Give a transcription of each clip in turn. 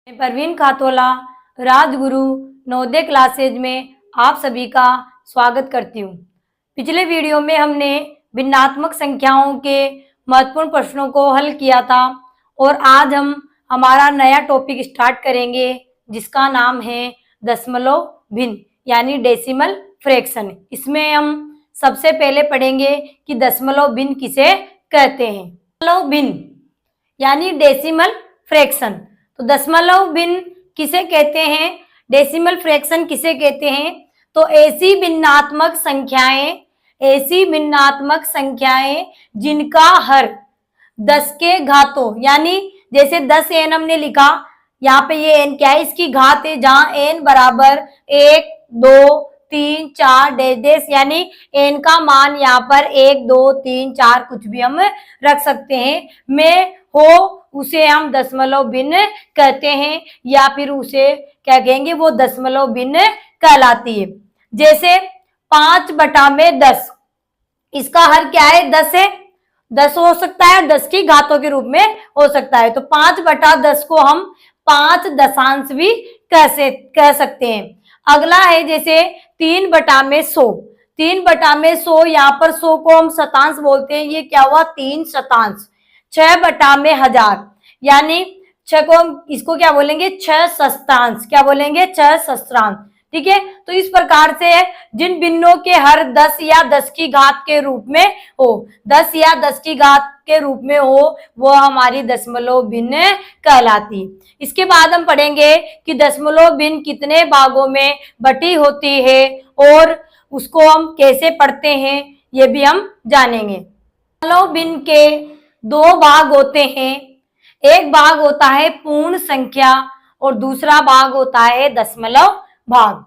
Parveen खातोला Rajguru Navodaya classes में आप सभी का स्वागत करती हूँ। पिछले वीडियो में हमने भिन्नात्मक संख्याओं के महत्वपूर्ण प्रश्नों को हल किया था और आज हम हमारा नया टॉपिक स्टार्ट करेंगे जिसका नाम है दशमलव भिन्न यानी डेसिमल फ्रैक्शन। इसमें हम सबसे पहले पढ़ेंगे कि दशमलव भिन्न किसे कहते हैं। दशमलव भिन्न यानी डेसिमल फ्रैक्शन। तो दशमलव भिन्न किसे कहते हैं, डेसिमल फ्रैक्शन किसे कहते हैं? तो ऐसी भिन्नात्मक संख्याएं जिनका हर 10 के घातों यानी जैसे 10n हमने लिखा, यहाँ पे ये n क्या है, इसकी घात है, जहां n बराबर 1 2 3 4 डेश यानी n का मान यहाँ पर 1 2 3 4 कुछ भी हम रख सकते हैं में हो उसे हम दशमलव भिन्न कहते हैं या फिर उसे क्या कहेंगे, वो दशमलव भिन्न कहलाती है। जैसे 5/10 इसका हर क्या है, 10 है, 10 हो सकता है, 10 की घातों के रूप में हो सकता है। तो 5/10 को हम 5 दशांश भी कह सकते हैं। अगला है जैसे 3/100, 3/100 यहाँ पर 100 को हम शतांश बोलते हैं, ये क्या हुआ 3 शतांश। 6/1000 यानी 6 को हम इसको क्या बोलेंगे, 6 शतांश, क्या बोलेंगे 6 शतांश। ठीक है, तो इस प्रकार से जिन भिन्नों के हर 10 या 10 की घात के रूप में हो, 10 या 10 की घात के रूप में हो, वो हमारी दशमलव भिन्न कहलाती। इसके बाद हम पढ़ेंगे कि दशमलव भिन्न कितने भागों में बटी होती है और उसको हम कैसे पढ़ते हैं, ये भी हम जानेंगे। दशमलव भिन्न के 2 भाग होते हैं, एक भाग होता है पूर्ण संख्या और दूसरा भाग होता है दशमलव भाग।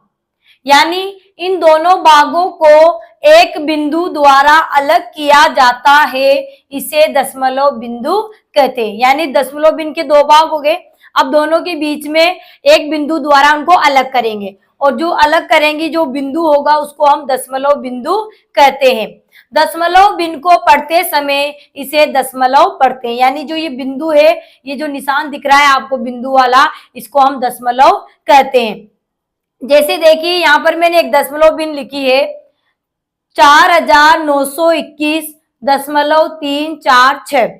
यानी इन दोनों भागों को एक बिंदु द्वारा अलग किया जाता है, इसे दशमलव बिंदु कहते हैं। यानी दशमलव भिन्न के 2 भाग हो गए, अब दोनों के बीच में एक बिंदु द्वारा उनको अलग करेंगे और जो अलग करेंगे जो बिंदु होगा उसको हम दशमलव बिंदु कहते हैं। दशमलव भिन्न को पढ़ते समय इसे दशमलव पढ़ते हैं, यानी जो ये बिंदु है, ये जो निशान दिख रहा है आपको बिंदु वाला, इसको हम दशमलव कहते हैं। जैसे देखिए यहाँ पर मैंने एक दशमलव भिन्न लिखी है 4921.346,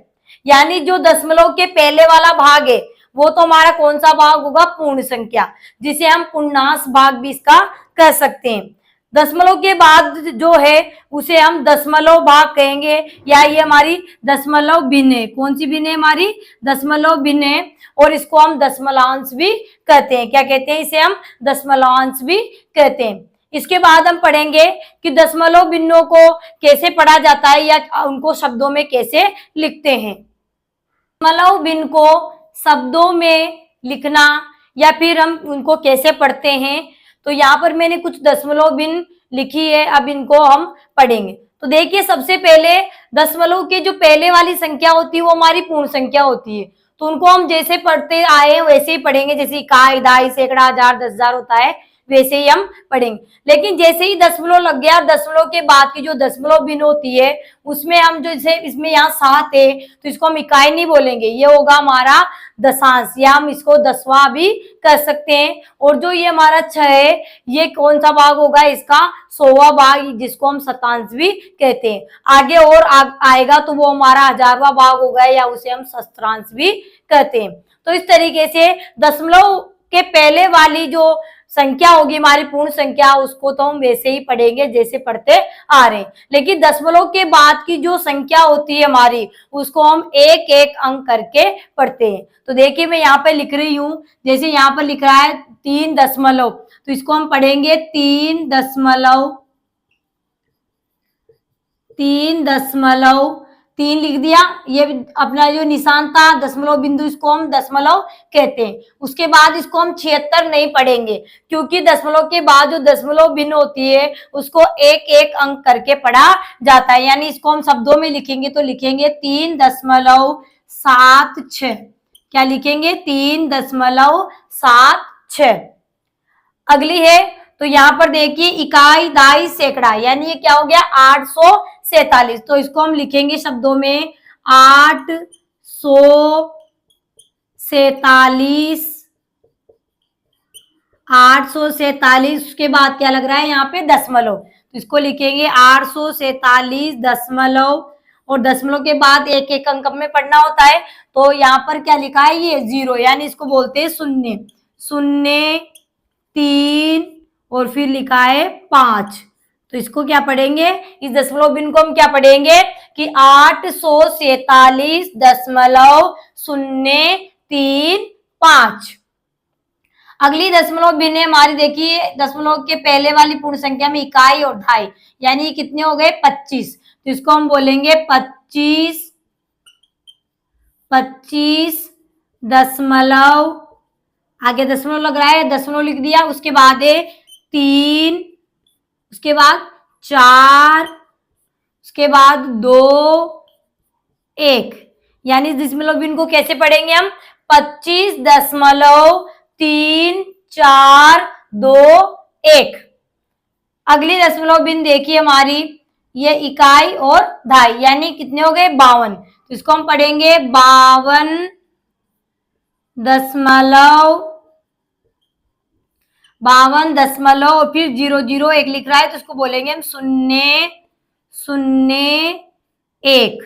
यानी जो दशमलव के पहले वाला भाग है वो तो हमारा कौन सा भाग होगा, पूर्ण संख्या, जिसे हम पूर्णांश भाग भी इसका कह सकते हैं। दशमलव के बाद जो है उसे हम दशमलव भाग कहेंगे, या ये हमारी दशमलव भिन्न है। कौन सी भिन्न है, हमारी दशमलव भिन्न है, और इसको हम दशमलवांश भी कहते हैं। क्या कहते हैं, इसे हम दशमलवांश भी कहते हैं। इसके बाद हम पढ़ेंगे कि दशमलव भिन्नों को कैसे पढ़ा जाता है या उनको शब्दों में कैसे लिखते हैं। दशमलव भिन्न को शब्दों में लिखना या फिर हम उनको कैसे पढ़ते हैं, तो यहाँ पर मैंने कुछ दशमलव भिन्न लिखी है, अब इनको हम पढ़ेंगे। तो देखिए सबसे पहले दशमलव के जो पहले वाली संख्या होती है वो हमारी पूर्ण संख्या होती है, तो उनको हम जैसे पढ़ते आए वैसे ही पढ़ेंगे, जैसे इकाई, दहाई, सैकड़ा, हजार, 10,000 होता है वैसे ही हम पढ़ेंगे। लेकिन जैसे ही दशमलव लग गया, दशमलव के बाद की जो दशमलव भिन्न होती है उसमें हम जो जैसे इसमें यहाँ 7 है तो इसको हम इकाई नहीं बोलेंगे, ये होगा हमारा दशांश, या हम इसको दसवां भी कर सकते हैं। और जो ये हमारा 6 है ये कौन सा भाग होगा, इसका 100वां भाग, जिसको हम शतांश भी कहते हैं। आगे और आएगा तो वो हमारा 1000वां भाग होगा, या उसे हम सहस्त्रांश भी कहते हैं। तो इस तरीके से दशमलव के पहले वाली जो संख्या होगी हमारी पूर्ण संख्या, उसको तो हम वैसे ही पढ़ेंगे जैसे पढ़ते आ रहे हैं। लेकिन दशमलव के बाद की जो संख्या होती है हमारी, उसको हम एक एक अंक करके पढ़ते हैं। तो देखिए मैं यहाँ पे लिख रही हूँ, जैसे यहाँ पर लिख रहा है 3 दशमलव, तो इसको हम पढ़ेंगे 3 दशमलव 3 लिख दिया। ये अपना जो निशान था दशमलव बिंदु, इसको हम दशमलव कहते हैं। उसके बाद इसको हम 76 नहीं पढ़ेंगे, क्योंकि दशमलव के बाद जो दशमलव भिन्न होती है उसको एक एक अंक करके पढ़ा जाता है। यानी इसको हम शब्दों में लिखेंगे तो लिखेंगे 3.76, क्या लिखेंगे 3.76। अगली है तो यहाँ पर देखिए इकाई, दहाई, सैकड़ा, यानी ये क्या हो गया 847, तो इसको हम लिखेंगे शब्दों में 847 847, उसके बाद क्या लग रहा है यहाँ पे दशमलव, तो इसको लिखेंगे 847 दशमलव, और दशमलव के बाद एक एक अंक में पढ़ना होता है, तो यहाँ पर क्या लिखा है ये 0, यानी इसको बोलते हैं शून्य, 0 3 और फिर लिखा है 5, तो इसको क्या पढ़ेंगे, इस दशमलव भिन्न को हम क्या पढ़ेंगे कि 847.035। अगली दशमलव भिन्न है हमारी, देखिए दशमलव के पहले वाली पूर्ण संख्या में इकाई और ढाई, यानी कितने हो गए 25, तो इसको हम बोलेंगे 25 दशमलव, आगे दशमलव लग रहा है, दशमलव लिख दिया, उसके बाद है 3, उसके बाद 4, उसके बाद 2, 1, यानी इस दशमलव भिन्न को कैसे पढ़ेंगे हम, 25.342 1। अगली दशमलव भिन्न देखिए हमारी, ये इकाई और ढाई, यानी कितने हो गए 52, तो इसको हम पढ़ेंगे 52 दशमलव, फिर 001 लिख रहा है, तो इसको बोलेंगे हम 001,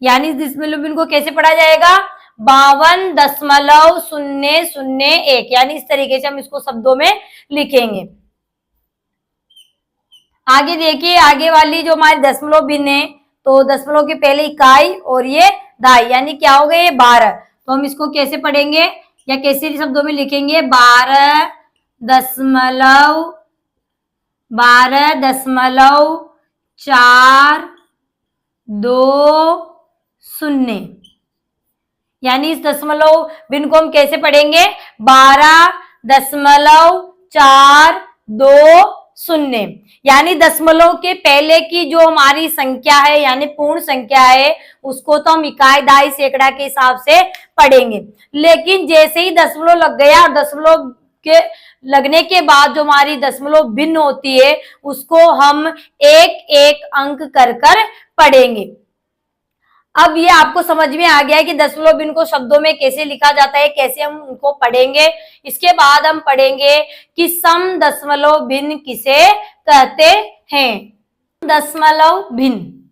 यानी इस दशमलव भिन्न को कैसे पढ़ा जाएगा 52.001, यानी इस तरीके से हम इसको शब्दों में लिखेंगे। आगे देखिए, आगे वाली जो हमारी दशमलव भिन्न है, तो दशमलव के पहले इकाई और ये ढाई, यानी क्या हो गए 12, तो हम इसको कैसे पढ़ेंगे या कैसे शब्दों में लिखेंगे 12.420, यानी इस दशमलव भिन्न को हम कैसे पढ़ेंगे 12.420, यानी दशमलव के पहले की जो हमारी संख्या है यानी पूर्ण संख्या है, उसको तो हम इकाई दहाई सैकड़ा के हिसाब से पढ़ेंगे, लेकिन जैसे ही दशमलव लग गया और दशमलव के लगने के बाद जो हमारी दशमलव भिन्न होती है उसको हम एक एक अंक कर कर पढ़ेंगे। अब ये आपको समझ में आ गया है कि दशमलव भिन्न को शब्दों में कैसे लिखा जाता है, कैसे हम उनको पढ़ेंगे। इसके बाद हम पढ़ेंगे कि सम दशमलव भिन्न किसे कहते हैं। दशमलव भिन्न,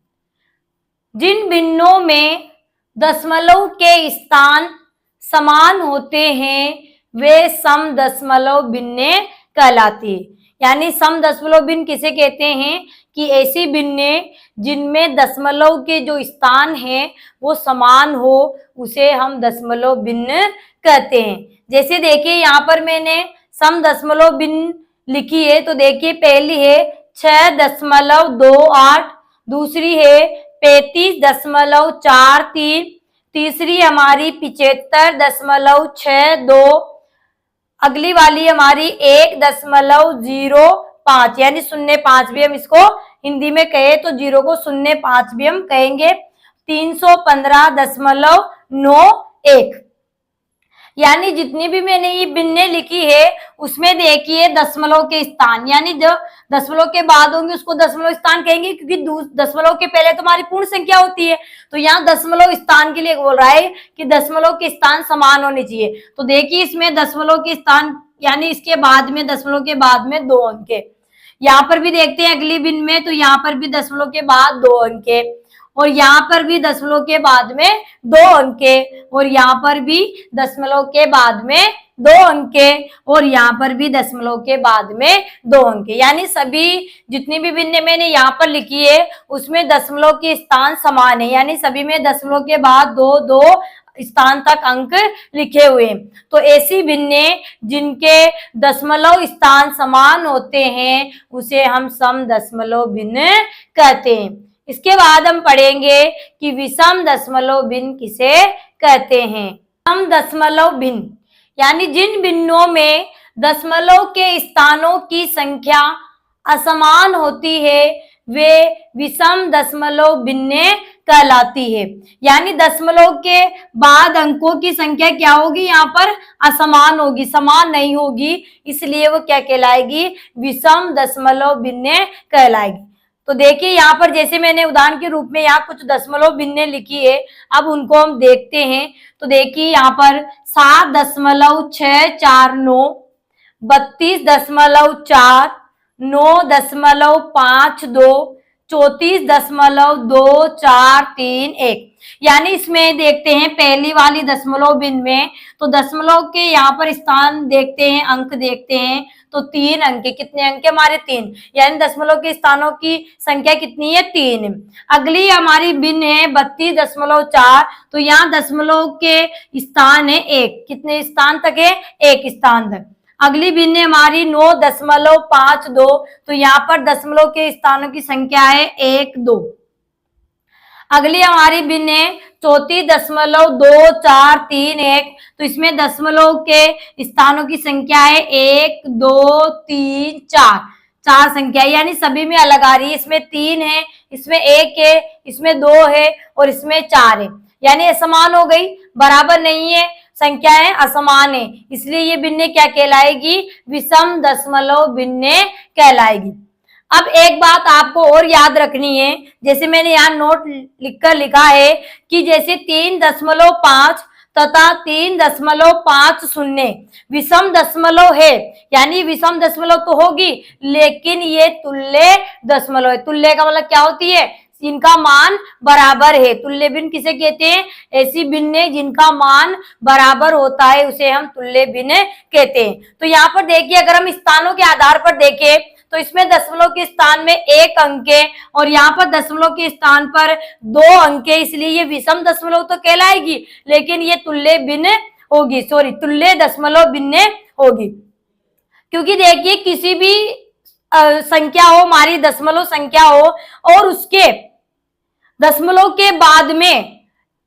जिन भिन्नों में दशमलव के स्थान समान होते हैं वे सम दशमलव भिन्न कहलाती है। यानी सम दशमलव भिन्न किसे कहते हैं कि ऐसी भिन्न जिनमें दशमलव के जो स्थान है वो समान हो, उसे हम दशमलव भिन्न कहते हैं। जैसे देखिए यहाँ पर मैंने सम दशमलव भिन्न लिखी है, तो देखिए पहली है 6.28, दूसरी है 35.43, तीसरी हमारी 75.62, अगली वाली हमारी 1.05, यानी 0.5 भी हम इसको हिंदी में कहे तो 0 को 0.5 भी हम कहेंगे। 315.91, यानी जितनी भी मैंने ये भिन्न लिखी है उसमें देखिए दशमलव के स्थान, यानी जो दशमलव के बाद होंगे उसको दशमलव स्थान कहेंगे, क्योंकि दशमलव के पहले तो हमारी पूर्ण संख्या होती है, तो यहाँ दशमलव स्थान के लिए बोल रहा है कि दशमलव के स्थान समान होने चाहिए। तो देखिए इसमें दशमलव के स्थान यानी इसके बाद में दशमलव के बाद में 2 अंक है। यहाँ पर भी देखते हैं अगली भिन्न में, तो यहाँ पर भी दशमलव के बाद 2 अंक है, और यहाँ पर भी दशमलव के बाद में 2 अंक है, और यहाँ पर भी दशमलव के बाद में 2 अंक है, और यहाँ पर भी दशमलव के बाद में 2 अंक है। यानी सभी जितनी भी भिन्न मैंने यहाँ पर लिखी है उसमें दशमलव के स्थान समान है, यानी सभी में दशमलव के बाद 2 स्थान तक अंक लिखे हुए हैं। तो ऐसी भिन्न जिनके दशमलव स्थान समान होते हैं उसे हम सम दशमलव भिन्न कहते हैं। इसके बाद हम पढ़ेंगे कि विषम दशमलव भिन्न किसे कहते हैं। सम दशमलव भिन्न, यानी जिन भिन्नों में दशमलव के स्थानों की संख्या असमान होती है वे विषम दशमलव भिन्न कहलाती है। यानी दशमलव के बाद अंकों की संख्या क्या होगी, यहाँ पर असमान होगी, समान नहीं होगी, इसलिए वो क्या कहलाएगी, विषम दशमलव भिन्न कहलाएगी। तो देखिए यहाँ पर जैसे मैंने उदाहरण के रूप में यहाँ कुछ दशमलव भिन्न लिखी है, अब उनको हम देखते हैं। तो देखिए यहाँ पर 7.649, 32.4, 9.52, 34.243, यानी इसमें देखते हैं पहली वाली दशमलव बिन में, तो दशमलव के यहाँ पर स्थान देखते हैं, अंक देखते हैं, तो 3 अंक। कितने अंक हमारे 3, यानी दशमलव के स्थानों की संख्या कितनी है 3। अगली हमारी बिन है 32.4, तो यहाँ दशमलव के स्थान है 1। कितने स्थान तक है 1 स्थान तक। अगली बिन है हमारी 9.52, तो यहाँ पर दशमलव के स्थानों की संख्या है 1, 2। अगली हमारी बिन है 34.2431, तो इसमें दशमलव के स्थानों की संख्या है 1, 2, 3, 4, 4 संख्या, यानी सभी में अलग आ रही है। इसमें 3 है, इसमें 1 है, इसमें 2 है और इसमें 4 है, यानी असमान हो गई, बराबर नहीं है, संख्याएं असमान है, इसलिए ये भिन्ने क्या कहलाएगी, विषम दशमलव भिन्ने कहलाएगी। अब एक बात आपको और याद रखनी है, जैसे मैंने यहाँ नोट लिखकर लिखा है कि जैसे 3.5 तथा 3.50 विषम दशमलव है, यानी विषम दशमलव तो होगी, लेकिन ये तुल्य दशमलव है। तुल्य का मतलब क्या होती है, जिनका मान बराबर है। तुल्य भिन्न किसे कहते हैं, ऐसी भिन्न जिनका मान बराबर होता है उसे हम तुल्य भिन्न कहते हैं। तो यहाँ पर देखिए, अगर हम स्थानों के आधार पर देखें तो इसमें दशमलव के स्थान में 1 अंक है और यहाँ पर दशमलव के स्थान पर 2 अंक है, इसलिए ये विषम दशमलव तो कहलाएगी, लेकिन ये तुल्य भिन्न होगी, तुल्य दशमलव भिन्न होगी। क्योंकि देखिए, किसी भी संख्या हो, हमारी दशमलव संख्या हो और उसके दशमलव के बाद में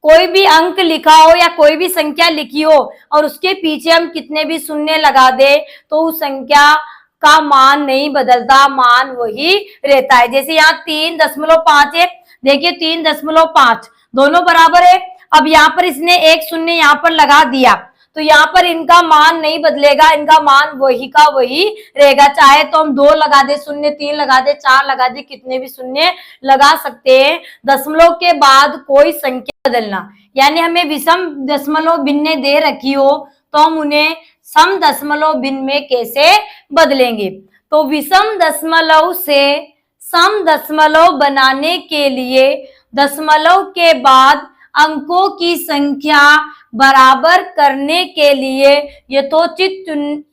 कोई भी अंक लिखा हो या कोई भी संख्या लिखी हो और उसके पीछे हम कितने भी शून्य लगा दे तो उस संख्या का मान नहीं बदलता, मान वही रहता है। जैसे यहाँ 3.5 है, देखिए 3.5 दोनों बराबर है। अब यहाँ पर इसने एक शून्य यहाँ पर लगा दिया तो यहाँ पर इनका मान नहीं बदलेगा, इनका मान वही का वही रहेगा। चाहे तो हम 2 लगा दे शून्य, 3 लगा दे, 4 लगा दे, कितने भी शून्य लगा सकते हैं। दशमलव के बाद कोई संख्या बदलना, यानी हमें विषम दशमलव भिन्न दे रखी हो तो हम उन्हें सम दशमलव भिन्न में कैसे बदलेंगे। तो विषम दशमलव से सम दशमलव बनाने के लिए दशमलव के बाद अंकों की संख्या बराबर करने के लिए यथोचित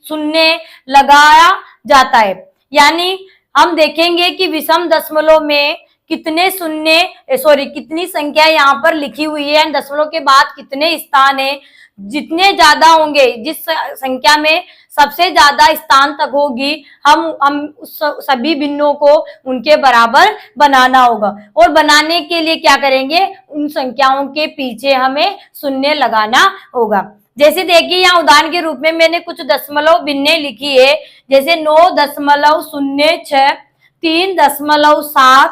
शून्य लगाया जाता है। यानी हम देखेंगे कि विषम दशमलव में कितने कितनी संख्या यहाँ पर लिखी हुई है, दशमलव के बाद कितने स्थान है। जितने ज्यादा होंगे, जिस संख्या में सबसे ज्यादा स्थान तक होगी, हम उस सभी भिन्नों को उनके बराबर बनाना होगा। और बनाने के लिए क्या करेंगे, उन संख्याओं के पीछे हमें शून्य लगाना होगा। जैसे देखिए, यहाँ उदाहरण के रूप में मैंने कुछ दशमलव भिन्ने लिखी है, जैसे 9.06, 3.7,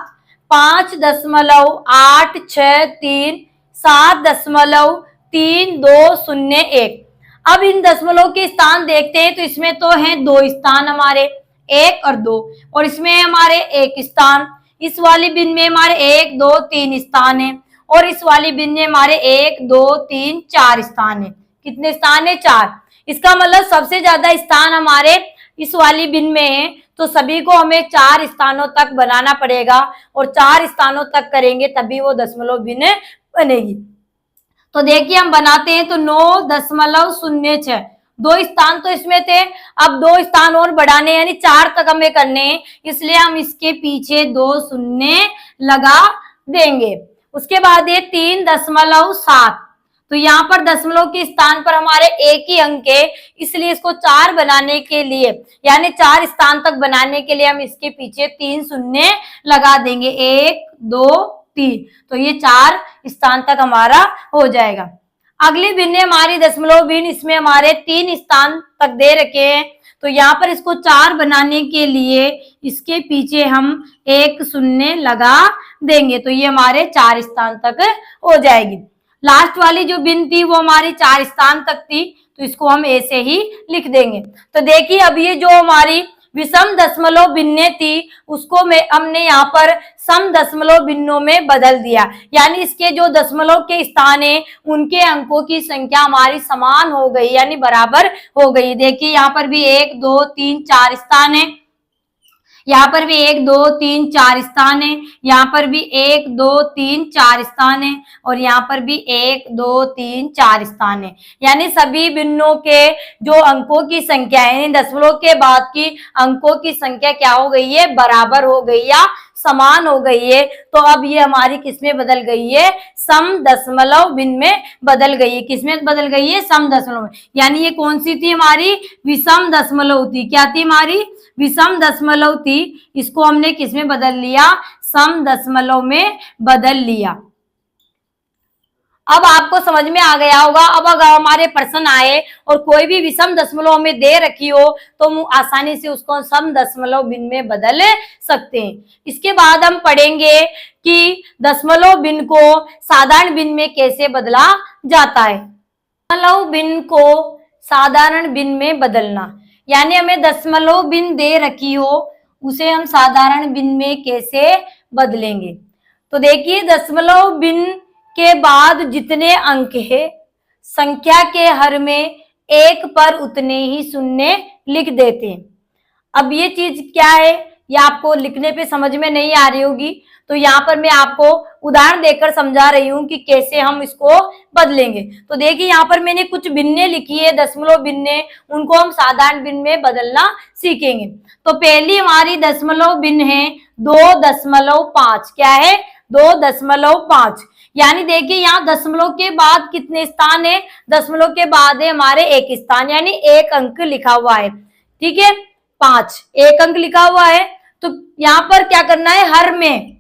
5.863, 7.3201। अब इन दशमलव के स्थान देखते हैं तो इसमें तो हैं 2 स्थान हमारे, 1 और 2, और इसमें हमारे 1 स्थान। इस वाली बिन में हमारे 1, 2, 3 स्थान है और इस वाली बिन में हमारे 1, 2, 3, 4 स्थान है। कितने स्थान है, 4। इसका मतलब सबसे ज्यादा स्थान हमारे इस वाली बिन में है, तो सभी को हमें 4 स्थानों तक बनाना पड़ेगा और 4 स्थानों तक करेंगे तभी वो दशमलव भिन्न बनेगी। तो देखिए, हम बनाते हैं तो 9.06, 2 स्थान तो इसमें थे, अब 2 स्थान और बढ़ाने यानी 4 तक हमें करने हैं, इसलिए हम इसके पीछे 2 शून्य लगा देंगे। उसके बाद ये 3.7, तो यहाँ पर दशमलव के स्थान पर हमारे 1 ही अंक है, इसलिए इसको 4 बनाने के लिए यानी 4 स्थान तक बनाने के लिए हम इसके पीछे 3 शून्य लगा देंगे, 1, 2, 3, तो ये 4 स्थान तक हमारा हो जाएगा। अगली भिन्न हमारी दशमलव भिन्न, इसमें हमारे 3 स्थान तक दे रखे हैं, तो यहाँ पर इसको 4 बनाने के लिए इसके पीछे हम 1 शून्य लगा देंगे, तो ये हमारे 4 स्थान तक हो जाएगी। लास्ट वाली जो भिन्न थी वो हमारी 4 स्थान तक थी, तो इसको हम ऐसे ही लिख देंगे। तो देखिए, अब ये जो हमारी विषम दशमलव भिन्न थी उसको हमने यहाँ पर सम दशमलव भिन्नों में बदल दिया, यानी इसके जो दशमलव के स्थान है उनके अंकों की संख्या हमारी समान हो गई, यानी बराबर हो गई। देखिए यहाँ पर भी 1 2 3 4 स्थान है, यहाँ पर भी 1 2 3 4 स्थान है, यहाँ पर भी 1 2 3 4 स्थान है, और यहाँ पर भी 1 2 3 4 स्थान है। यानी सभी भिन्नों के जो अंकों की संख्या है, यानी दशमलव के बाद की अंकों की संख्या क्या हो गई है, बराबर हो गई या समान हो गई है। तो अब ये हमारी किसमें बदल गई है, सम दशमलव भिन्न में बदल गई है। किसमें बदल गई है, सम दशमलव में। यानी ये कौन सी थी हमारी, विषम दशमलव थी। क्या थी हमारी, विषम दशमलव थी। इसको हमने किसमें बदल लिया, सम दशमलव में बदल लिया। अब आपको समझ में आ गया होगा। अब अगर हमारे प्रश्न आए और कोई भी विषम दशमलव में दे रखी हो तो हम आसानी से उसको सम दशमलव भिन्न में बदल सकते हैं। इसके बाद हम पढ़ेंगे कि दशमलव भिन्न को साधारण भिन्न में कैसे बदला जाता है। दशमलव भिन्न को साधारण भिन्न में बदलना, यानी हमें दशमलव भिन्न दे रखी हो उसे हम साधारण भिन्न में कैसे बदलेंगे। तो देखिए, दशमलव भिन्न के बाद जितने अंक है संख्या के हर में एक पर उतने ही शून्य लिख देते हैं। अब ये चीज क्या है, ये आपको लिखने पे समझ में नहीं आ रही होगी, तो यहाँ पर मैं आपको उदाहरण देकर समझा रही हूँ कि कैसे हम इसको बदलेंगे। तो देखिए, यहाँ पर मैंने कुछ भिन्नें लिखी है, दशमलव भिन्नें, उनको हम साधारण भिन्न में बदलना सीखेंगे। तो पहली हमारी दशमलव भिन्न है 2.5। क्या है, 2.5। यानी देखिए, यहाँ दशमलव के बाद कितने स्थान है, दशमलव के बाद है हमारे एक स्थान, यानी एक अंक लिखा हुआ है। ठीक है, 5 एक अंक लिखा हुआ है। तो यहाँ पर क्या करना है, हर में।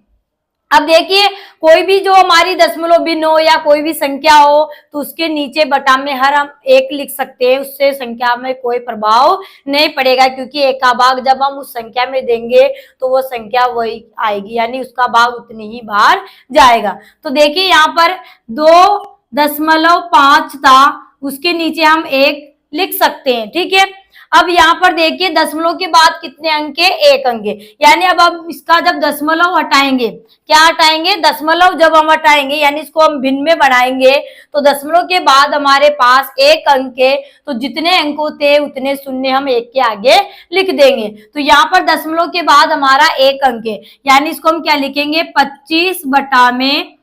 अब देखिए, कोई भी जो हमारी दशमलव भिन्न हो या कोई भी संख्या हो तो उसके नीचे बटा में हर हम एक लिख सकते हैं, उससे संख्या में कोई प्रभाव नहीं पड़ेगा, क्योंकि एक का भाग जब हम उस संख्या में देंगे तो वो संख्या वही आएगी, यानी उसका भाग उतनी ही बाहर जाएगा। तो देखिए, यहाँ पर 2.5 था, उसके नीचे हम 1 लिख सकते हैं। ठीक है, अब यहाँ पर देखिए, दशमलव के बाद कितने अंक है, एक अंक है। यानी अब हम इसका जब दशमलव हटाएंगे, क्या हटाएंगे, दशमलव जब हम हटाएंगे, यानी इसको हम भिन्न में बढ़ाएंगे, तो दशमलव के बाद हमारे पास एक अंक है, तो जितने अंक होते हैं उतने शून्य हम एक के आगे लिख देंगे। तो यहाँ पर दशमलव के बाद हमारा एक अंक है, यानी इसको हम क्या लिखेंगे, 25/10।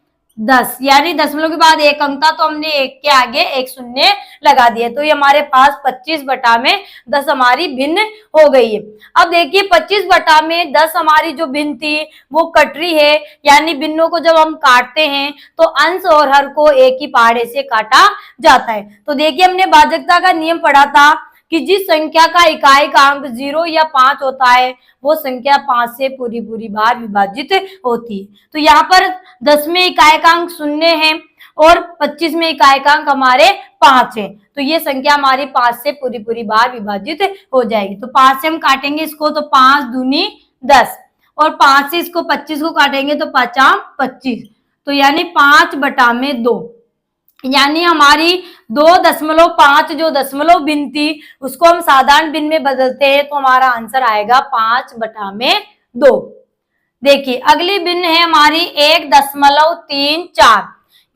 यानी दशमलव के बाद एक अंक था तो हमने एक के आगे एक शून्य लगा दिया, तो ये हमारे पास 25/10 हमारी भिन्न हो गई है। अब देखिए, 25/10 हमारी जो भिन्न थी वो कट रही है, यानी भिन्नों को जब हम काटते हैं तो अंश और हर को एक ही पहाड़े से काटा जाता है। तो देखिए, हमने भाजकता का नियम पढ़ा था कि जिस संख्या का इकाई का अंक 0 या 5 होता है वो संख्या 5 से पूरी बार विभाजित होती है। तो यहाँ पर 10 में इकाई का अंक 0 है और 25 में इकाई का अंक हमारे 5 है, तो ये संख्या हमारी 5 से पूरी बार विभाजित हो जाएगी। तो 5 से हम काटेंगे इसको तो 5 दूनी 10, और 5 से इसको 25 को काटेंगे तो 5 25, तो यानी 5/2। यानी हमारी 2.5 जो दशमलव भिन्न थी उसको हम साधारण भिन्न में बदलते हैं तो हमारा आंसर आएगा 5/2। देखिए, अगली भिन्न है हमारी 1.34।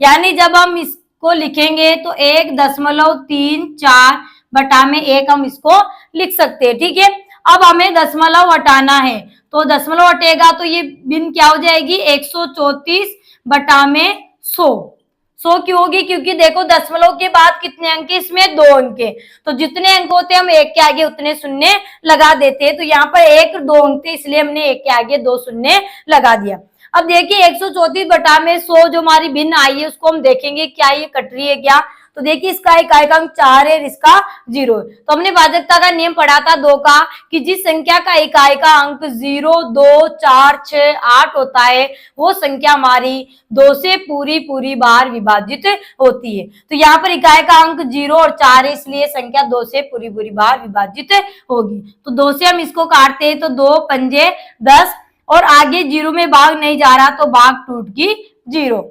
यानी जब हम इसको लिखेंगे तो 1.34/1 हम इसको लिख सकते हैं। ठीक है, अब हमें दशमलव हटाना है, तो दशमलव हटेगा तो ये भिन्न क्या हो जाएगी, 134/100। 100 क्यों होगी, क्योंकि देखो दशमलव के बाद कितने अंक है, इसमें 2 अंक है, तो जितने अंक होते हैं हम एक के आगे उतने शून्य लगा देते हैं। तो यहाँ पर 1 2 अंक थे, इसलिए हमने एक के आगे 2 शून्य लगा दिया। अब देखिए, 134/100 जो हमारी भिन्न आई है उसको हम देखेंगे क्या ये कट रही है क्या। तो देखिए, इसका इकाई का अंक 4 है, इसका 0 है। तो हमने भाजकता का नियम पढ़ा था 2 का, कि जिस संख्या का इकाई का अंक 0 2 4 6 8 होता है वो संख्या हमारी 2 से पूरी बार विभाजित होती है। तो यहाँ पर इकाई का अंक 0 और 4 है, इसलिए संख्या 2 से पूरी बार विभाजित होगी। तो 2 से हम इसको काटते हैं तो 2 पंजे 10, और आगे 0 में भाग नहीं जा रहा तो भाग टूट की 0।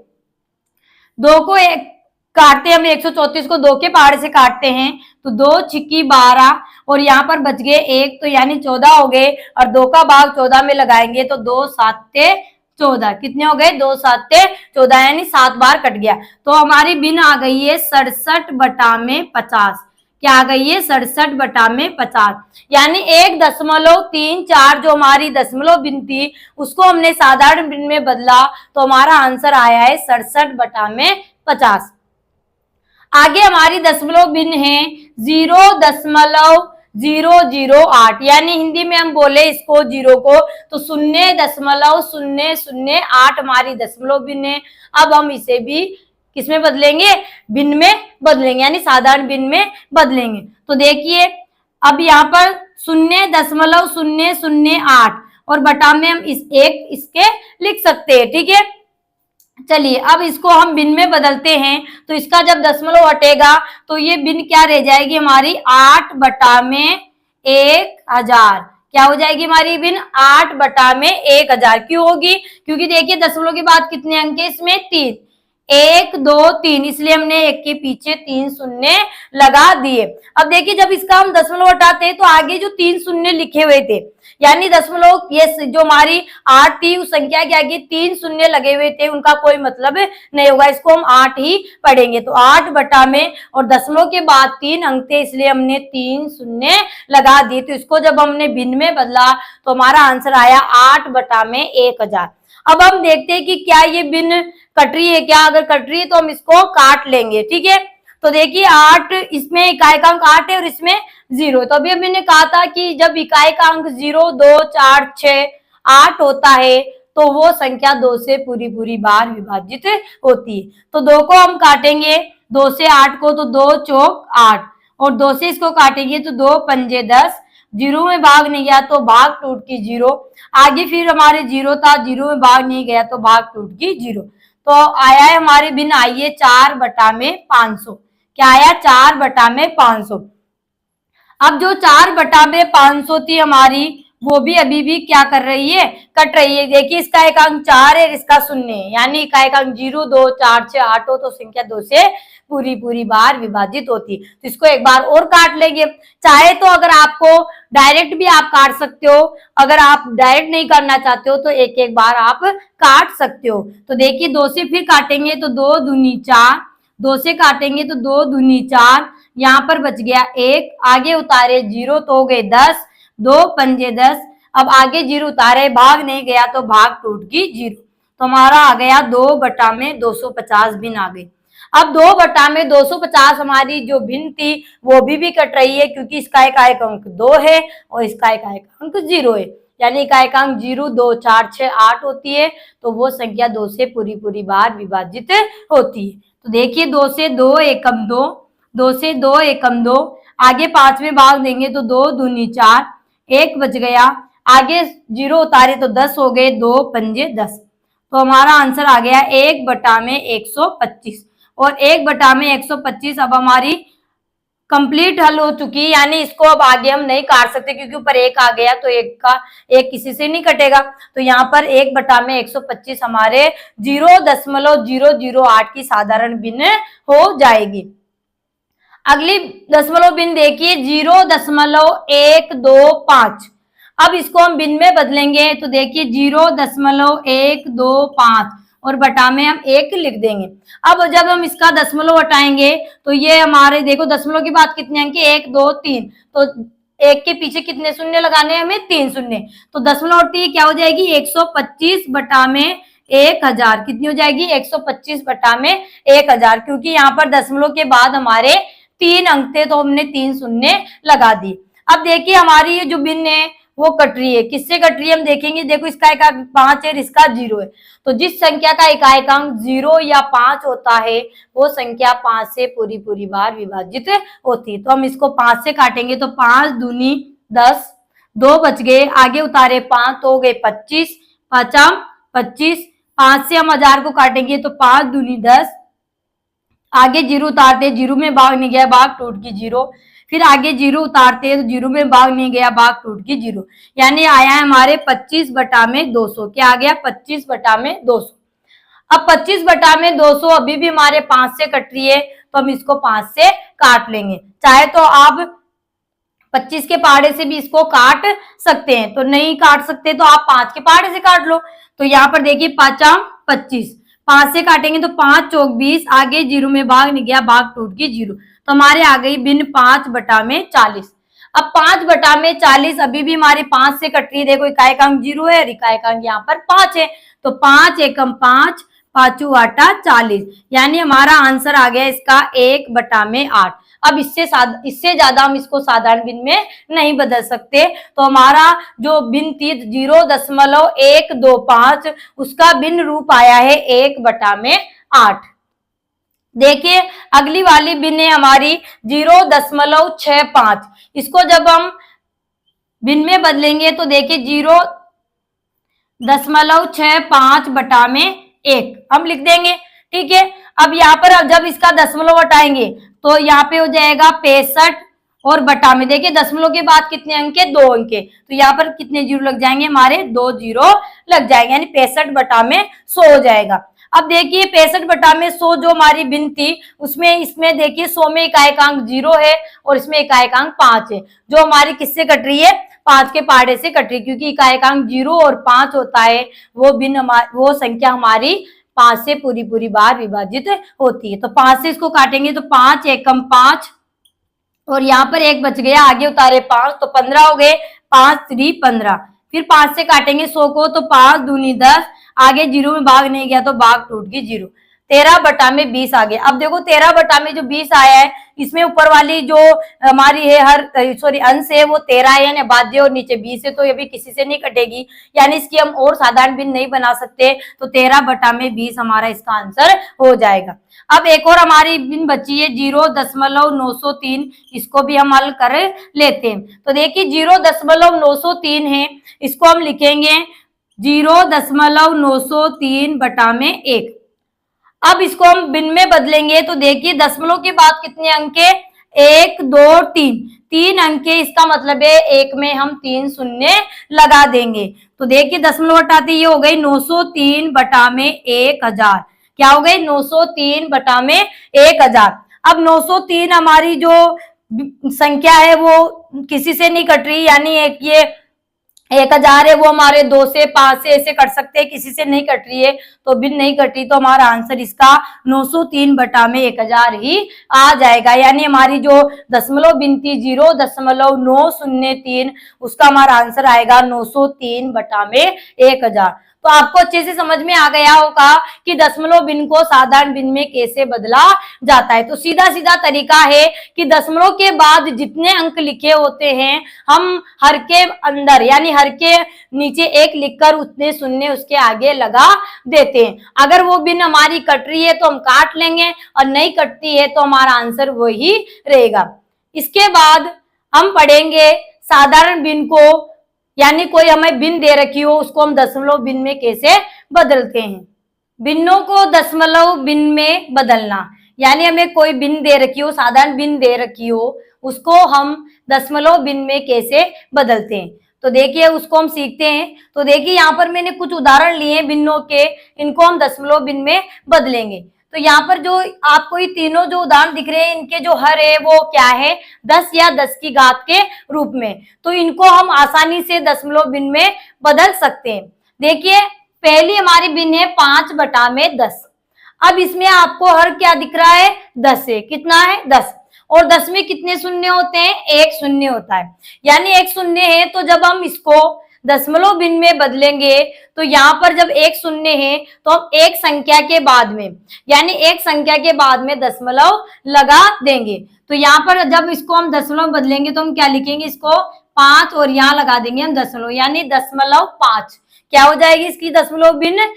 2 को एक काटते हैं हम, 134 को 2 के पहाड़े से काटते हैं तो 2 छिक्की 12, और यहाँ पर बच गए 1, तो यानी 14 हो गए, और 2 का भाग 14 में लगाएंगे तो 2 7 14। कितने हो गए? 2 7 14, यानी 7 बार कट गया। तो हमारी भिन्न आ गई है 67/50। क्या आ गई है? 67/50, यानी 1.34 जो हमारी दशमलव भिन्न थी उसको हमने साधारण भिन्न में बदला, तो हमारा आंसर आया है 67/50। आगे हमारी दशमलव भिन्न है 0.008, यानी हिंदी में हम बोले इसको जीरो को तो 0.008 हमारी दशमलव भिन्न है। अब हम इसे भी किसमें बदलेंगे? भिन्न में बदलेंगे, यानी साधारण भिन्न में बदलेंगे। तो देखिए अब यहाँ पर 0.008 और बटा में हम इसके लिख सकते हैं, ठीक है। चलिए अब इसको हम भिन्न में बदलते हैं, तो इसका जब दशमलव हटेगा तो ये भिन्न क्या रह जाएगी हमारी? 8/1000। क्या हो जाएगी हमारी भिन्न? 8/1000। क्यों होगी? क्योंकि देखिए दशमलव के बाद कितने अंक है इसमें? 3, 1 2 3, इसलिए हमने एक के पीछे 3 शून्य लगा दिए। अब देखिए जब इसका हम दशमलव हटाते हैं तो आगे जो 3 शून्य लिखे हुए थे, यानी दशमलव ये जो हमारी 8 थी उस संख्या के आगे 3 शून्य लगे हुए थे, उनका कोई मतलब नहीं होगा, इसको हम 8 ही पढ़ेंगे। तो 8 बटा में और दशमलव के बाद 3 अंक थे इसलिए हमने 3 शून्य लगा दिए। तो इसको जब हमने भिन्न में बदला तो हमारा आंसर आया 8/1000। अब हम देखते हैं कि क्या ये भिन्न कट रही है क्या? अगर कट रही है तो हम इसको काट लेंगे, ठीक है। तो देखिए 8, इसमें इकाई का अंक 8 है और इसमें 0। तो अभी मैंने कहा था कि जब इकाई का अंक 0 2 4 6 8 होता है तो वो संख्या 2 से पूरी बार विभाजित होती है। तो 2 को हम काटेंगे 2 से 8 को, तो 2 चौक 8 और 2 से इसको काटेंगे तो 2 पंजे 10, 0 में भाग नहीं गया तो भाग टूट की 0। आगे फिर हमारे 0 था, 0 में भाग नहीं गया तो भाग टूट की 0। तो आया है हमारे भिन्न, आइए 4/500। क्या आया? 4/500। अब जो 4/500 थी हमारी वो भी अभी भी क्या कर रही है? कट रही है। देखिए इसका एक अंक 4 है, इसका 0 है, यानी इकाई का अंक 0 2 4 6 8 हो तो संख्या 2 से पूरी बार विभाजित होती है। तो इसको एक बार और काट लेंगे। चाहे तो अगर आपको डायरेक्ट भी आप काट सकते हो, अगर आप डायरेक्ट नहीं करना चाहते हो तो एक बार आप काट सकते हो। तो देखिए 2 से फिर काटेंगे तो 2 दूनी 4, 2 से काटेंगे तो 2 दूनी 4, यहाँ पर बच गया 1, आगे उतारे 0 तो हो गए 10, 2 पंजे 10। अब आगे 0 उतारे, भाग नहीं गया तो भाग टूट की 0। तो हमारा आ गया 2/250 भिन्न आ गई। अब 2/250 हमारी जो भिन्न थी वो भी कट रही है, क्योंकि इसका इकाई का अंक 2 है और इसका इकाई का अंक 0 है, यानी इकाई का अंक 0 2 4 6 8 होती है। तो वो संख्या 2 से पूरी बार विभाजित होती है। तो देखिए 2 से 2 एकम 2, 2 से 2 एकम 2, आगे 5 में भाग देंगे तो 2 दूनी 4, 1 बच गया, आगे 0 उतारे तो 10 हो गए, 2 पंजे 10। तो हमारा आंसर आ गया 1/125 और 1/125 अब हमारी कंप्लीट हल हो चुकी है, यानी इसको अब आगे हम नहीं काट सकते क्योंकि ऊपर 1 आ गया तो 1 किसी से नहीं कटेगा। तो यहाँ पर 1/125 हमारे 0.008 की साधारण भिन्न हो जाएगी। अगली दशमलव भिन्न देखिए 0.125। अब इसको हम भिन्न में बदलेंगे तो देखिए 0.125 और बटा में हम 1 लिख देंगे। अब जब हम इसका दशमलव हटाएंगे तो ये हमारे देखो दशमलव के बाद कितने अंक? 1 2 3, तो 1 के पीछे कितने शून्य लगाने हैं हमें? 3 शून्य। तो दशमलव हटती है, क्या हो जाएगी? 125 बटा में 1000। कितनी हो जाएगी? 125 बटा में 1000, क्योंकि यहाँ पर दशमलव के बाद हमारे 3 अंक थे तो हमने 3 शून्य लगा दी। अब देखिए हमारी ये जो भिन्न है वो कट रही है, किससे कट रही है हम देखेंगे। देखो इसका इकाई 5 है, इसका 0 है, तो जिस संख्या का इकाई का अंक 0 या 5 होता है वो संख्या 5 से पूरी बार विभाजित होती है। तो हम इसको 5 से काटेंगे तो 5 दूनी 10, 2 बच गए, आगे उतारे 5 तो हो गए 25, 5 25, 5 से हम 1000 को काटेंगे तो 5 दूनी 10, आगे 0 उतारते 0 में भाग नहीं गया, भाग टूट की 0, फिर आगे 0 उतारते तो 0 में भाग नहीं गया, भाग टूट की 0, यानी आया है हमारे 25 बटा में 200। क्या आ गया? 25 बटा में 200। अब 25 बटा में 200 अभी भी हमारे 5 से कट रही है तो हम इसको 5 से काट लेंगे। चाहे तो आप 25 के पहाड़े से भी इसको काट सकते हैं, तो नहीं काट सकते तो आप 5 के पहाड़े से काट लो। तो यहाँ पर देखिए 5 25, 5 से काटेंगे तो 5 चौक 20, आगे 0 में भाग नहीं गया, भाग टूट गई 0, तो हमारे आ गई भिन्न 5/40। अब 5/40 अभी भी हमारी 5 से कट रही है, देखो इकाएकांक 0 है और इकाएकांक यहाँ पर 5 है, तो 5 एकम 5, 5 आटा 40, यानी हमारा आंसर आ गया इसका 1/8। अब इससे ज्यादा हम इसको साधारण भिन्न में नहीं बदल सकते, तो हमारा जो भिन्न थी 0.125 उसका भिन्न रूप आया है 1/8। देखिए अगली वाली भिन्न है हमारी 0.65, इसको जब हम भिन्न में बदलेंगे तो देखिए 0.65/1 हम लिख देंगे, ठीक है। अब यहाँ पर जब इसका दशमलव हटाएंगे तो यहाँ पे हो जाएगा 65 और बटा में, देखिए दशमलव के बाद कितने अंक है, 2 अंक है, तो यहाँ पर कितने जीरो लग जाएंगे, हमारे 2 जीरो लग जाएंगे, यानी 65/100 हो जाएगा। अब देखिए 65/100 जो हमारी भिन्न थी उसमें इसमें देखिए 100 में इकाएकांक 0 है और इसमें इकाएकांक 5 है, जो हमारी किससे कट रही है, 5 के पहाड़े से कट रही है, क्योंकि इकाएकांक 0 और 5 होता है वो भिन्न वो संख्या हमारी 5 से पूरी बार विभाजित होती है। तो 5 से इसको काटेंगे तो 5 एकम 5 और यहाँ पर 1 बच गया, आगे उतारे 5 तो 15 हो गए, 5 3 15, फिर 5 से काटेंगे 100 को तो 5 दूनी 10, आगे 0 में भाग नहीं गया तो भाग टूट गई 0, 13/20 आ गया। अब देखो 13/20 आया है, इसमें ऊपर वाली जो हमारी है अंश है वो 13 है, यानी बाध्य, और नीचे 20 है, तो ये भी किसी से नहीं कटेगी, यानी इसकी हम और साधारण भिन्न नहीं बना सकते, तो 13/20 हमारा इसका आंसर हो जाएगा। अब एक और हमारी भिन्न बची है 0.903, इसको भी हम हल कर लेते हैं। तो देखिए 0.903 है, इसको हम लिखेंगे 0.903/1। अब इसको हम भिन्न में बदलेंगे तो देखिए दशमलव के बाद कितने अंक है, 1 2 3 अंक है, इसका मतलब है 1 में हम 3 शून्य लगा देंगे। तो देखिए दशमलव हटाते ये हो गई 903/1000, क्या हो गई 903/1000। अब 903 हमारी जो संख्या है वो किसी से नहीं कट रही, यानी एक ये 1000 है वो हमारे 2 से 5 से ऐसे कट सकते हैं, किसी से नहीं कट रही है तो भिन्न नहीं कट रही, तो हमारा आंसर इसका 903/1000 ही आ जाएगा, यानी हमारी जो दशमलव भिन्न थी 0.903 उसका हमारा आंसर आएगा 903/1000। तो आपको अच्छे से समझ में आ गया होगा कि दशमलव भिन्न को साधारण भिन्न में कैसे बदला जाता है। तो सीधा सीधा तरीका है कि दशमलव के बाद जितने अंक लिखे होते हैं हम हर के अंदर यानी हर के नीचे 1 लिखकर उतने शून्य उसके आगे लगा देते हैं। अगर वो भिन्न हमारी कट रही है तो हम काट लेंगे और नहीं कटती है तो हमारा आंसर वही रहेगा। इसके बाद हम पढ़ेंगे साधारण भिन्न को, यानी कोई हमें भिन्न दे रखी हो उसको हम दशमलव भिन्न में कैसे बदलते हैं। भिन्नों को दशमलव भिन्न में बदलना, यानी हमें कोई भिन्न दे रखी हो, साधारण भिन्न दे रखी हो, उसको हम दशमलव भिन्न में कैसे बदलते हैं। तो देखिए उसको हम सीखते हैं। तो देखिए यहाँ पर मैंने कुछ उदाहरण लिए हैं भिन्नों के, इनको हम दशमलव भिन्न में बदलेंगे। तो यहाँ पर जो आपको ये तीनों जो उदाहरण दिख रहे हैं इनके जो हर है वो क्या है, 10 या 10 की घात के रूप में, तो इनको हम आसानी से दशमलव भिन्न में बदल सकते हैं। देखिए पहली हमारी भिन्न है 5/10। अब इसमें आपको हर क्या दिख रहा है, 10 है, कितना है 10, और 10 में कितने शून्य होते हैं, 1 शून्य होता है, यानी 1 शून्य है। तो जब हम इसको दशमलव भिन्न में बदलेंगे तो यहाँ पर जब 1 शून्य है तो हम एक संख्या के बाद में यानी एक संख्या के बाद में दशमलव लगा देंगे। तो यहाँ पर जब इसको हम दशमलव बदलेंगे तो हम क्या लिखेंगे, इसको 5 और यहाँ लगा देंगे हम दशमलव, यानी 0.5 क्या हो जाएगी इसकी दशमलव भिन्न,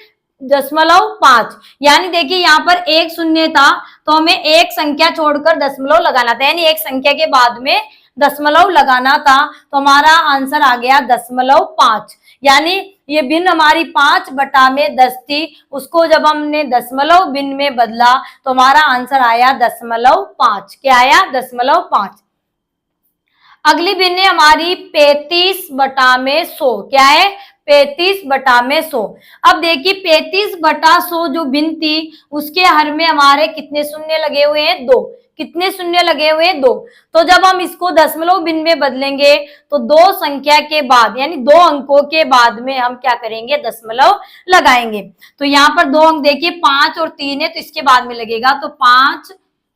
0.5। यानी देखिए यहाँ पर 1 शून्य था तो हमें एक संख्या छोड़कर दशमलव लगाना था, यानी एक संख्या के बाद में दशमलव लगाना था, तो हमारा आंसर आ गया 0.5। यानी ये भिन्न हमारी 5/10 थी, उसको जब हमने दशमलव भिन्न में बदला तो हमारा आंसर आया 0.5। क्या आया, 0.5। अगली भिन्न है हमारी 35/100। क्या है, 35/100। अब देखिए 35/100 जो भिन्न थी उसके हर में हमारे कितने शून्य लगे हुए हैं, 2। कितने शून्य लगे हुए? 2। तो जब हम इसको दशमलव भिन्न में बदलेंगे तो 2 संख्या के बाद यानी 2 अंकों के बाद में हम क्या करेंगे? दशमलव लगाएंगे। तो यहाँ पर 2 अंक देखिए 5 और 3 है, तो इसके बाद में लगेगा, तो 5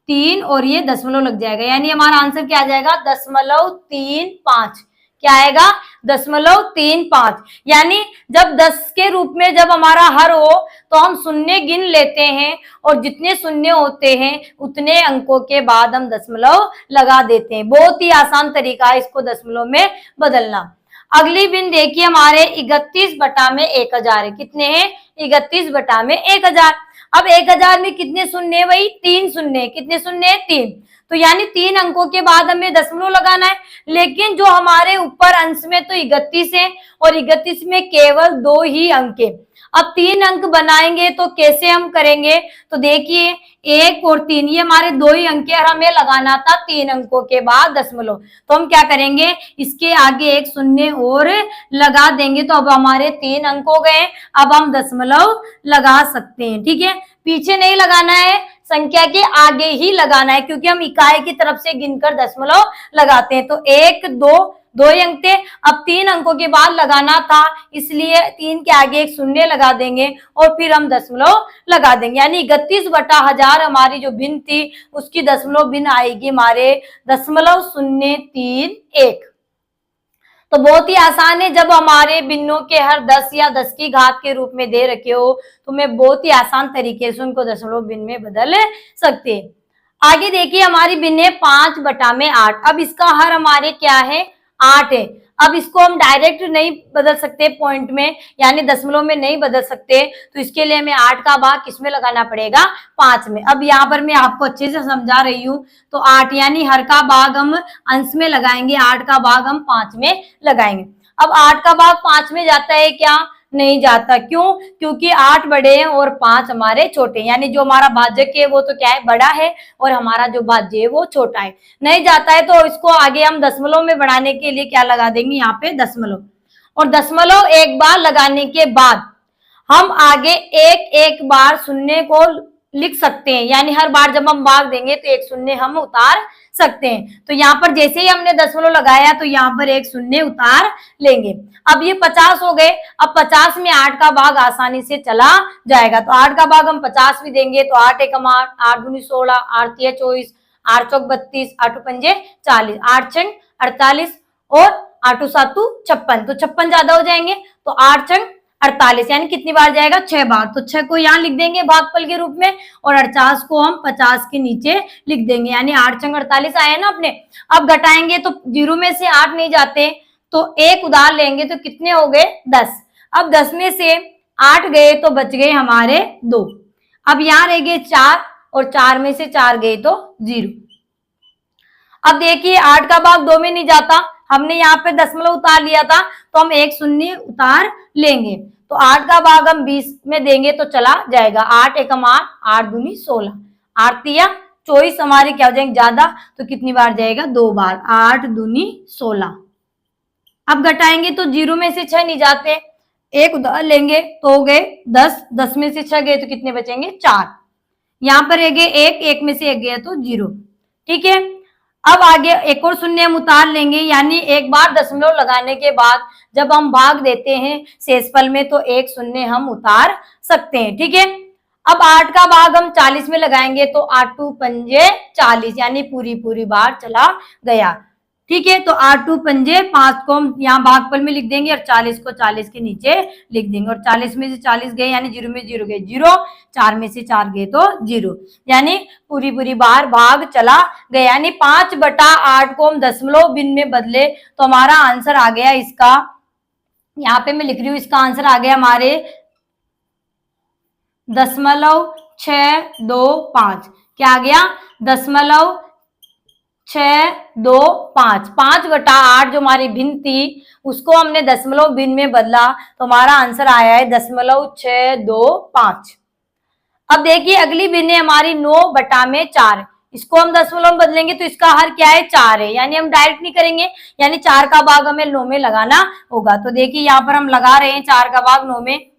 3 और ये दशमलव लग जाएगा, यानी हमारा आंसर क्या आ जाएगा? 0.35। क्या आएगा? 0.35। यानी जब 10 के रूप में जब हमारा हर हो तो हम शून्य गिन लेते हैं और जितने शून्य होते हैं उतने अंकों के बाद हम दशमलव लगा देते हैं। बहुत ही आसान तरीका है इसको दशमलव में बदलना। अगली भिन्न देखिए हमारे 31/1000 है। कितने हैं? 31/1000। अब 1000 में कितने शून्य है भाई? 3 शून्य है। कितने शून्य है? 3। तो यानी 3 अंकों के बाद हमें दशमलव लगाना है, लेकिन जो हमारे ऊपर अंश में तो 31 है और 31 में केवल 2 ही अंक है। अब 3 अंक बनाएंगे तो कैसे हम करेंगे? तो देखिए 1 और 3 ये हमारे 2 ही अंक है और हमें लगाना था 3 अंकों के बाद दशमलव। तो हम क्या करेंगे? इसके आगे एक शून्य और लगा देंगे, तो अब हमारे 3 अंक हो गए। अब हम दशमलव लगा सकते हैं। ठीक है, पीछे नहीं लगाना है, संख्या के आगे ही लगाना है, क्योंकि हम इकाई की तरफ से गिनकर दशमलव लगाते हैं। तो 1 2 2 ही अंक थे, अब 3 अंकों के बाद लगाना था, इसलिए 3 के आगे एक शून्य लगा देंगे और फिर हम दशमलव लगा देंगे। यानी 31/1000 हमारी जो भिन्न थी उसकी दशमलव भिन्न आएगी हमारे 0.031। तो बहुत ही आसान है, जब हमारे भिन्नों के हर 10 या 10 की घात के रूप में दे रखे हो तो मैं बहुत ही आसान तरीके से उनको दशमलव भिन्न में बदल सकते हैं। आगे देखिए हमारी भिन्न है 5/8। अब इसका हर हमारे क्या है? 8 है। अब इसको हम डायरेक्ट नहीं बदल सकते पॉइंट में, यानी दशमलव में नहीं बदल सकते, तो इसके लिए हमें 8 का भाग किसमें लगाना पड़ेगा? 5 में। अब यहाँ पर मैं आपको अच्छे से समझा रही हूँ, तो 8 यानी हर का भाग हम अंश में लगाएंगे, 8 का भाग हम 5 में लगाएंगे। अब 8 का भाग 5 में जाता है क्या? नहीं जाता। क्यों? क्योंकि 8 बड़े हैं और 5 हमारे छोटे हैं, यानी जो हमारा भाजक है वो तो क्या है? बड़ा है और हमारा जो भाज्य है वो छोटा है। नहीं जाता है, तो इसको आगे हम दशमलव में बढ़ाने के लिए क्या लगा देंगे? यहाँ पे दशमलव। और दशमलव एक बार लगाने के बाद हम आगे एक एक बार शून्य को लिख सकते हैं, यानी हर बार जब हम भाग देंगे तो एक शून्य हम उतार सकते हैं। तो यहाँ पर जैसे ही हमने दशमलव लगाया तो यहाँ पर एक शून्य उतार लेंगे। अब ये 50 हो गए। अब 50 में 8 का भाग आसानी से चला जाएगा, तो 8 का भाग हम 50 भी देंगे, तो 8 एकम 8, 8 दूनी 16, 8 तिया 24, 8 चौक 32, 8 पंजे 40, 8 छंग 48 और 8 सातू 56, तो 56 ज्यादा हो जाएंगे, तो 8 छंग 48, यानी कितनी बार जाएगा? 6 बार। तो 6 को यहाँ लिख देंगे भागफल के रूप में और 48 को हम 50 के नीचे लिख देंगे, यानी 8 छंग 48 आया ना अपने। अब घटाएंगे तो 0 में से 8 नहीं जाते, तो एक उधार लेंगे तो कितने हो गए? 10। अब 10 में से 8 गए तो बच गए हमारे 2। अब यहाँ रह गए 4 और 4 में से 4 गए तो 0। अब देखिए 8 का भाग 2 में नहीं जाता, हमने यहाँ पे दशमलव उतार लिया था, तो हम एक शून्य उतार लेंगे, तो 8 का भाग हम 20 में देंगे तो चला जाएगा। 8 एकम 8, 8 दूनी 16, 8 तिया 24 हमारे क्या हो जाएंगे? ज्यादा, तो कितनी बार जाएगा? 2 बार। 8 दूनी 16। अब घटाएंगे तो 0 में से 6 नहीं जाते, एक उधार लेंगे तो हो गए 10, 10 में से 6 गए तो कितने बचेंगे? 4। यहाँ पर रह गए 1, 1 में से 1 गया तो 0। ठीक है, अब आगे एक और शून्य हम उतार लेंगे, यानी एक बार दशमलव लगाने के बाद जब हम भाग देते हैं शेषफल में तो एक शून्य हम उतार सकते हैं। ठीक है, अब 8 का भाग हम 40 में लगाएंगे तो 8 टू पंजे 40, यानी पूरी बार चला गया। ठीक है, तो 8 टू पंजे 5 को हम यहाँ भागफल में लिख देंगे और 40 को 40 के नीचे लिख देंगे, और 40 में से 40 गए यानी 0 में 0 गए 0, 4 में से 4 गए तो 0, यानी पूरी बार भाग चला गया। यानी 5/8 को हम दशमलव भिन्न में बदले तो हमारा आंसर आ गया इसका, यहाँ पे मैं लिख रही हूँ, इसका आंसर आ गया हमारे 0.625। क्या आ गया? 0.625। 5/8 जो हमारी भिन्न थी उसको हमने दशमलव भिन्न में बदला तो हमारा आंसर आया है 0.625। अब देखिए अगली भिन्न है हमारी 9/4। इसको हम दशमलव में बदलेंगे तो इसका हर क्या है? 4 है, यानी हम डायरेक्ट नहीं करेंगे, यानी 4 का भाग हमें 9 में लगाना होगा। तो देखिए यहाँ पर हम लगा रहे हैं 4 का भाग 9 में,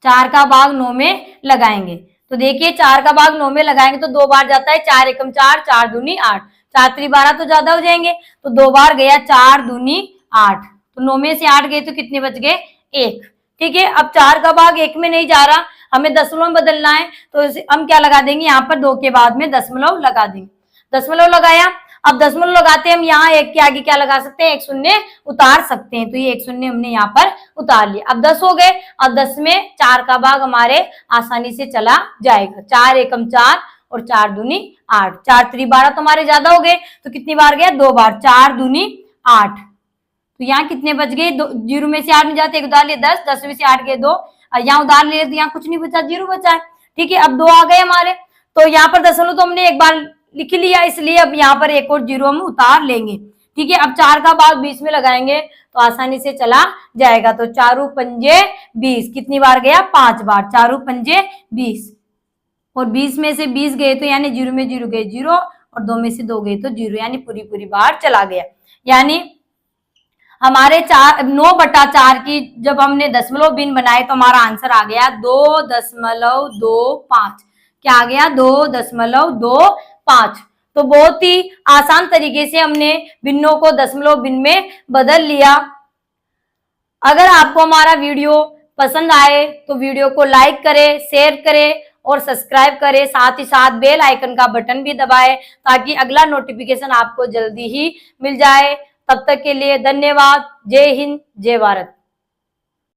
4 का भाग 9 में लगाएंगे तो देखिए 4 का भाग 9 में लगाएंगे तो 2 बार जाता है, 4 एकम 4, 4 दूनी 8, 4 त्रि 12 तो ज्यादा हो जाएंगे, तो 2 बार गया 4 दूनी 8, तो 9 में से 8 गए तो कितने बच गए 1। ठीक है, अब 4 का भाग 1 में नहीं जा रहा, हमें दशमलव में बदलना है, तो हम क्या लगा देंगे, यहाँ पर 2 के बाद में दशमलव लगा देंगे। दशमलव लगाया, अब दशमलव लगाते हैं हम यहाँ 1 के आगे क्या लगा सकते हैं, 1 शून्य उतार सकते हैं, तो ये 1 शून्य हमने यहाँ पर उतार लिया। अब 10 हो गए, अब 10 में 4 का भाग हमारे आसानी से चला जाएगा, 4 एकम 4 और 4 दूनी 8, 4 त्रि 12 तो हमारे ज्यादा हो गए, तो कितनी बार गया 2 बार, 4 दूनी 8, तो यहाँ कितने बच गए, 0 में से 8 में जाते, 1 उधार लिए 10, 10 में से 8 गए 2, यहाँ उधार लिए तो यहाँ कुछ नहीं बचा, 0 बचा है। ठीक है, अब 2 आ गए हमारे, तो यहाँ पर दशमलव तो हमने एक बार लिख लिया, इसलिए अब यहाँ पर एक और 0 हम उतार लेंगे। ठीक है, अब 4 का भाग 20 में लगाएंगे तो आसानी से चला जाएगा, तो 4 पंजे 20, कितनी बार गया 5 बार, 4 पंजे 20, और 20 में से 20 गए तो यानी 0 में 0 गए 0, और 2 में से 2 गए तो 0, यानी पूरी बार चला गया। यानी हमारे 9/4 की जब हमने दशमलव भिन्न बनाए तो हमारा आंसर आ गया 2.25, क्या आ गया 2.25। तो बहुत ही आसान तरीके से हमने भिन्नों को दशमलव भिन्न में बदल लिया। अगर आपको हमारा वीडियो पसंद आए तो वीडियो को लाइक करें, शेयर करें और सब्सक्राइब करें, साथ ही साथ बेल आइकन का बटन भी दबाएं ताकि अगला नोटिफिकेशन आपको जल्दी ही मिल जाए। तब तक के लिए धन्यवाद। जय हिंद, जय भारत।